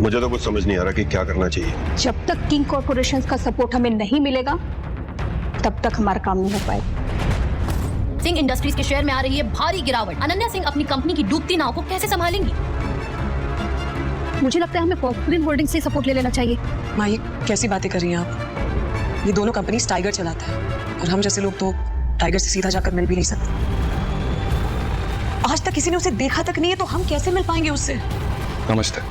मुझे तो कुछ समझ नहीं आ रहा कि क्या करना चाहिए। जब तक किंग कॉर्पोरेशन का सपोर्ट हमें नहीं मिलेगा तब तक हमारा काम नहीं हो पाएगा। सिंह इंडस्ट्रीज के शेयर में आ रही है भारी गिरावट। अनन्या सिंह अपनी कंपनी की डूबती नाव को कैसे संभालेंगी? मुझे लगता है हमें पॉपुलर होल्डिंग से सपोर्ट ले लेना चाहिए। माँ, ये कैसी बातें कर रही हैं आप? ये दोनों कंपनीज टाइगर चलाता है और हम जैसे लोग तो टाइगर से सीधा जाकर मिल भी नहीं सकते। आज तक किसी ने उसे देखा तक नहीं है, तो हम कैसे मिल पाएंगे उससे? नमस्ते।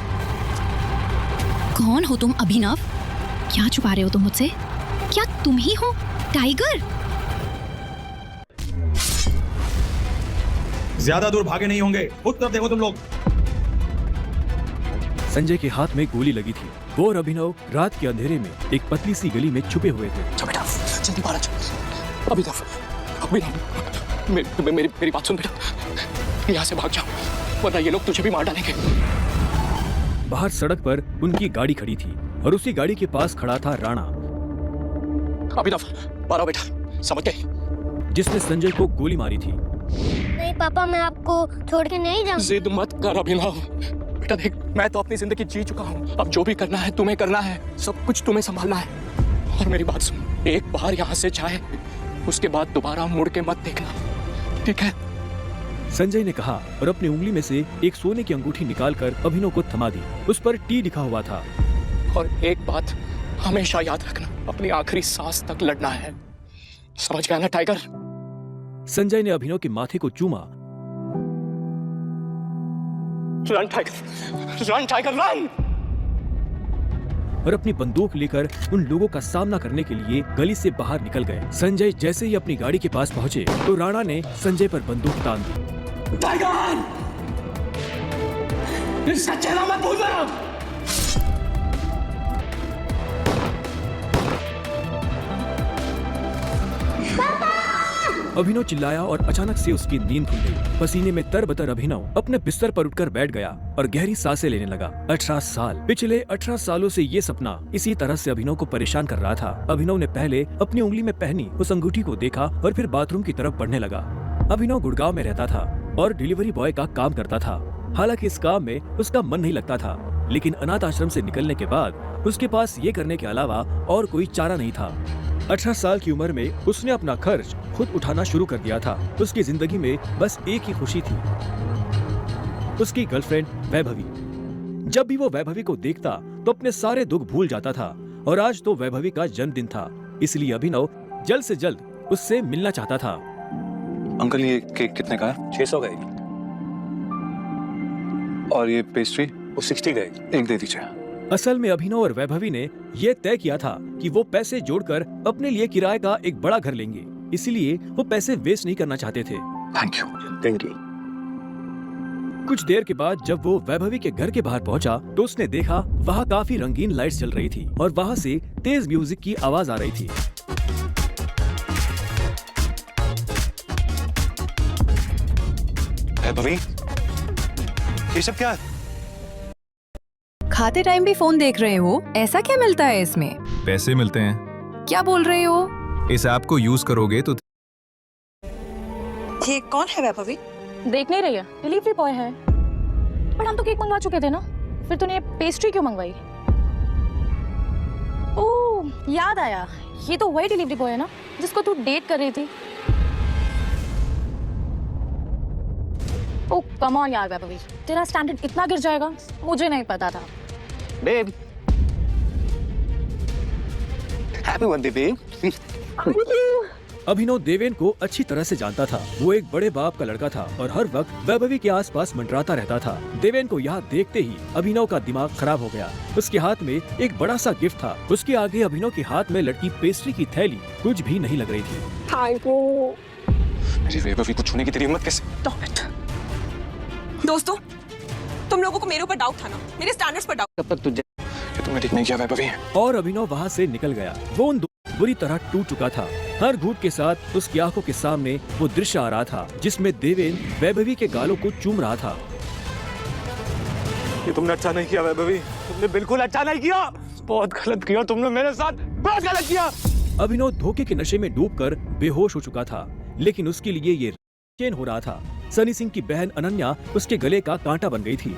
कौन हो तुम अभिनव? क्या छुपा रहे हो तुम मुझसे? क्या तुम ही हो टाइगर? ज्यादा दूर भागे नहीं होंगे, उस तरफ देखो तुम लोग। संजय के हाथ में गोली लगी थी। वो और अभिनव रात के अंधेरे में एक पतली सी गली में छुपे हुए थे। बेटा जल्दी बाहर आ जाओ। मेरी बात सुन बेटा, यहाँ से भाग जाओ वरना ये लोग तुझे भी मार डालेंगे। बाहर सड़क पर उनकी गाड़ी खड़ी थी और उसी गाड़ी के पास खड़ा था राणा, अभिनव बाहर आओ बेटा, समझ गए? जिसने संजय को गोली मारी थी। नहीं पापा, मैं आपको छोड़ के नहीं जाऊंगा। जिद मत कर अभिनव। बेटा देख, मैं तो अपनी जिंदगी जी चुका हूँ, अब जो भी करना है तुम्हें करना है, सब कुछ तुम्हें संभालना है। और मेरी बात सुन, एक बार यहाँ से जाए उसके बाद दोबारा मुड़ के मत देखना, ठीक है? संजय ने कहा और अपनी उंगली में से एक सोने की अंगूठी निकालकर अभिनव को थमा दी। उस पर टी लिखा हुआ था। और एक बात हमेशा याद रखना, अपनी आखिरी सांस तक लड़ना है, समझ गया ना टाइगर? संजय ने अभिनव के माथे को चूमा। Run tiger, run tiger run! और अपनी बंदूक लेकर उन लोगों का सामना करने के लिए गली से बाहर निकल गए। संजय जैसे ही अपनी गाड़ी के पास पहुंचे तो राणा ने संजय पर बंदूक तान दी। टाइगर! इसका चेहरा मत भूलना! अभिनव चिल्लाया और अचानक से उसकी नींद खुल गई। पसीने में तरबतर अभिनव अपने बिस्तर पर उठकर बैठ गया और गहरी सांसें लेने लगा। 18 साल, पिछले 18 सालों से ये सपना इसी तरह से अभिनव को परेशान कर रहा था। अभिनव ने पहले अपनी उंगली में पहनी उस अंगूठी को देखा और फिर बाथरूम की तरफ बढ़ने लगा। अभिनव गुड़गांव में रहता था और डिलीवरी बॉय का काम करता था। हालांकि इस काम में उसका मन नहीं लगता था, लेकिन अनाथ आश्रम से निकलने के बाद उसके पास ये करने के अलावा और कोई चारा नहीं था। 18 साल की उम्र में उसने अपना खर्च खुद उठाना शुरू कर दिया था। उसकी जिंदगी में बस एक ही खुशी थी, उसकी गर्लफ्रेंड वैभवी। जब भी वो वैभवी को देखता तो अपने सारे दुख भूल जाता था और आज तो वैभवी का जन्मदिन था, इसलिए अभिनव जल्द से जल्द उससे मिलना चाहता था। अंकल ये केक कितने का है? 600 का है। और ये पेस्ट्री? वो 60 का है। एक दे दीजिए। असल में अभिनव और वैभवी ने ये तय किया था कि वो पैसे जोड़कर अपने लिए किराए का एक बड़ा घर लेंगे, इसलिए वो पैसे वेस्ट नहीं करना चाहते थे। Thank you. Thank you. कुछ देर के बाद जब वो वैभवी के घर के बाहर पहुंचा तो उसने देखा वहाँ काफी रंगीन लाइट्स जल रही थी और वहाँ से तेज म्यूजिक की आवाज आ रही थी। वैभवी, ये सब क्या है? खाते टाइम भी फोन देख रहे हो? ऐसा क्या मिलता है इसमें? पैसे मिलते हैं। क्या बोल रहे हो? इस ऐप को यूज करोगे तो। ये कौन है वैभवी? देख नहीं रही है, डिलीवरी बॉय है। पर हम तो केक मंगवा चुके थे ना, फिर तूने ये पेस्ट्री क्यों मंगवाई? ओह याद आया, ये तो वही डिलीवरी बॉय है ना जिसको तू डेट कर रही थी। ओह कम ऑन यार वैभवी, तेरा स्टैंडर्ड इतना गिर जाएगा मुझे नहीं पता था। Babe, happy birthday babe. Abhinav Deven को अच्छी तरह से जानता था। वो एक बड़े बाप का लड़का था और हर वक्त वैभवी के आसपास मंडराता रहता था। देवेन को यहाँ देखते ही अभिनव का दिमाग खराब हो गया। उसके हाथ में एक बड़ा सा गिफ्ट था। उसके आगे अभिनव के हाथ में लटकी पेस्ट्री की थैली कुछ भी नहीं लग रही थी। Thank you. मेरी वैभवी को छूने की तेरी हिम्मत कैसे? दोस्तों, तुम लोगों को मेरे ऊपर डाउट था ना, मेरे स्टैंडर्ड्स पर डाउट। तब तक तुझे तुमने ठीक नहीं किया वैभवी। और अभिनव वहाँ से निकल गया। वो उन बुरी तरह टूट चुका था। हर घूंट के साथ उसकी आंखों के सामने वो दृश्य आ रहा था जिसमें देवेन वैभवी के गालों को चूम रहा था। ये तुमने अच्छा नहीं किया वैभवी, तुमने बिल्कुल अच्छा नहीं किया। बहुत गलत किया तुमने मेरे साथ, बहुत गलत किया। अभिनव धोखे के नशे में डूबकर बेहोश हो चुका था, लेकिन उसके लिए ये चैन हो रहा था। सनी सिंह की बहन अनन्या उसके गले का कांटा बन गई थी।